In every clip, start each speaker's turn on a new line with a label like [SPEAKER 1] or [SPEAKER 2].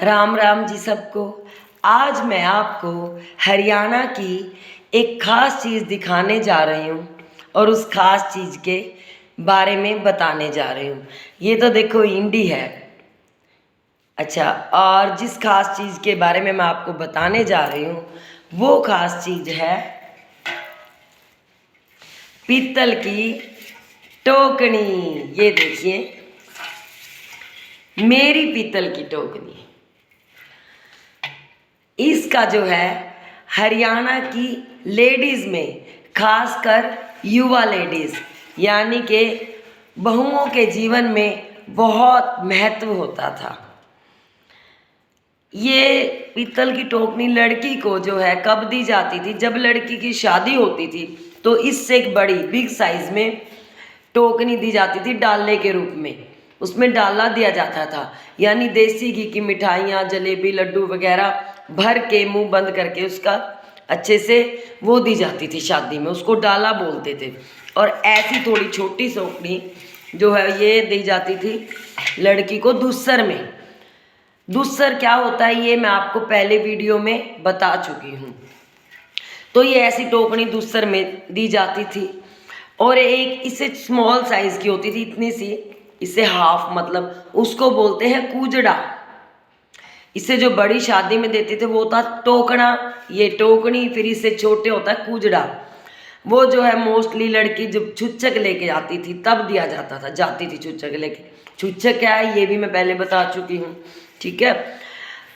[SPEAKER 1] राम राम जी सबको। आज मैं आपको हरियाणा की एक ख़ास चीज़ दिखाने जा रही हूँ और उस ख़ास चीज़ के बारे में बताने जा रही हूँ। ये तो देखो इंडी है। अच्छा, और जिस ख़ास चीज़ के बारे में मैं आपको बताने जा रही हूँ वो ख़ास चीज़ है पीतल की टोकनी। ये देखिए, मेरी पीतल की टोकनी। इसका जो है हरियाणा की लेडीज़ में, खासकर युवा लेडीज़ यानी कि बहुओं के जीवन में बहुत महत्व होता था। ये पीतल की टोकनी लड़की को जो है कब दी जाती थी? जब लड़की की शादी होती थी तो इससे एक बड़ी बिग साइज़ में टोकनी दी जाती थी डालने के रूप में। उसमें डालना दिया जाता था, यानी देसी घी की मिठाइयाँ, जलेबी, लड्डू वगैरह भर के मुंह बंद करके उसका अच्छे से वो दी जाती थी शादी में। उसको डाला बोलते थे। और ऐसी थोड़ी छोटी टोकनी जो है ये दी जाती थी लड़की को दुस्सर में। दुस्सर क्या होता है ये मैं आपको पहले वीडियो में बता चुकी हूँ। तो ये ऐसी टोकनी दुस्सर में दी जाती थी। और एक इससे स्मॉल साइज़ की होती थी, इतनी सी, इसे हाफ, मतलब उसको बोलते हैं कूजड़ा। इससे जो बड़ी शादी में देते थे वो था टोकना, ये टोकनी। फिर इससे छोटे होता है कूजड़ा। वो जो है मोस्टली लड़की जब छुच्छक लेके आती थी तब दिया जाता था, जाती थी छुच्छक लेके। छुच्छक क्या है ये भी मैं पहले बता चुकी हूँ, ठीक है।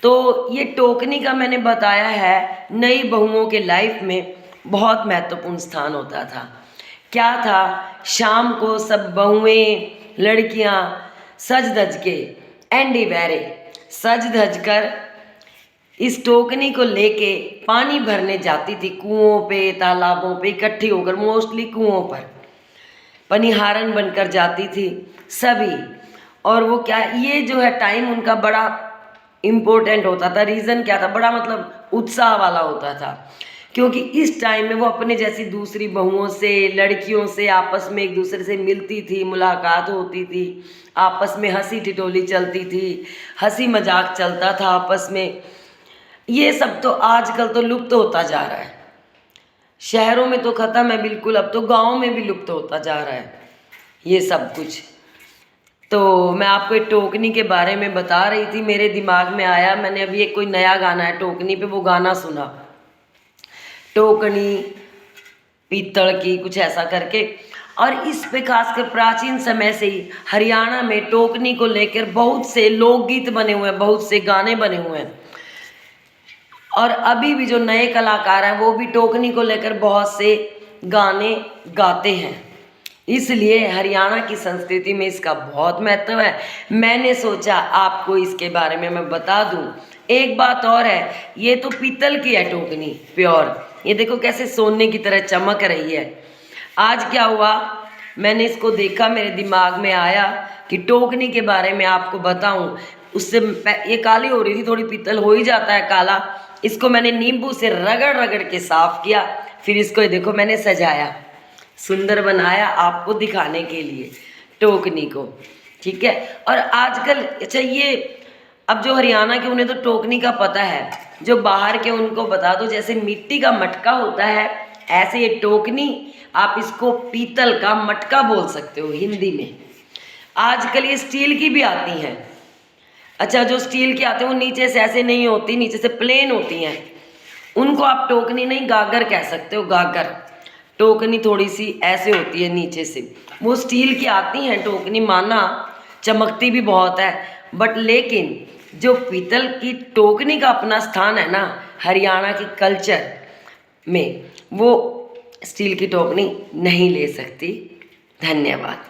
[SPEAKER 1] तो ये टोकनी का मैंने बताया है नई बहुओं के लाइफ में बहुत महत्वपूर्ण स्थान होता था। क्या था? शाम को सब बहुएं, लड़कियां सज धज के, एंडी वेरे सज धज कर इस टोकनी को लेके पानी भरने जाती थी। कुओं पे, तालाबों पे इकट्ठी होकर, मोस्टली कुओं पर पनिहारन बनकर जाती थी सभी। और वो क्या, ये जो है टाइम उनका बड़ा इम्पोर्टेंट होता था। रीज़न क्या था? बड़ा मतलब उत्साह वाला होता था, क्योंकि इस टाइम में वो अपने जैसी दूसरी बहुओं से, लड़कियों से आपस में एक दूसरे से मिलती थी, मुलाकात होती थी, आपस में हंसी ठिठोली चलती थी, हंसी मजाक चलता था आपस में। ये सब तो आजकल तो लुप्त होता जा रहा है। शहरों में तो ख़त्म है बिल्कुल, अब तो गाँव में भी लुप्त होता जा रहा है ये सब कुछ। तो मैं आपको एक टोकनी के बारे में बता रही थी, मेरे दिमाग में आया, मैंने अभी एक कोई नया गाना है टोकनी पे, वो गाना सुना, टोकनी पीतल की, कुछ ऐसा करके। और इस पे खासकर प्राचीन समय से ही हरियाणा में टोकनी को लेकर बहुत से लोकगीत बने हुए हैं, बहुत से गाने बने हुए हैं। और अभी भी जो नए कलाकार हैं वो भी टोकनी को लेकर बहुत से गाने गाते हैं। इसलिए हरियाणा की संस्कृति में इसका बहुत महत्व है। मैंने सोचा आपको इसके बारे में मैं बता दूं। एक बात और है, ये तो पीतल की है टोकनी प्योर। ये देखो कैसे सोने की तरह चमक रही है। आज क्या हुआ, मैंने इसको देखा, मेरे दिमाग में आया कि टोकनी के बारे में आपको बताऊं। उससे ये काली हो रही थी, थोड़ी पीतल हो ही जाता है काला। इसको मैंने नींबू से रगड़ रगड़ के साफ किया, फिर इसको ये देखो मैंने सजाया, सुंदर बनाया आपको दिखाने के लिए टोकनी को, ठीक है। और आजकल अच्छा, ये अब जो हरियाणा के उन्हें तो टोकनी का पता है, जो बाहर के उनको बता दो। जैसे मिट्टी का मटका होता है, ऐसे ये टोकनी, आप इसको पीतल का मटका बोल सकते हो हिंदी में। आजकल ये स्टील की भी आती हैं। अच्छा, जो स्टील की आते हैं वो नीचे से ऐसे नहीं होती, नीचे से प्लेन होती हैं, उनको आप टोकनी नहीं गागर कह सकते हो। गागर टोकनी थोड़ी सी ऐसे होती है नीचे से, वो स्टील की आती हैं टोकनी, माना चमकती भी बहुत है। बट लेकिन जो पीतल की टोकनी का अपना स्थान है ना हरियाणा की कल्चर में, वो स्टील की टोकनी नहीं ले सकती। धन्यवाद।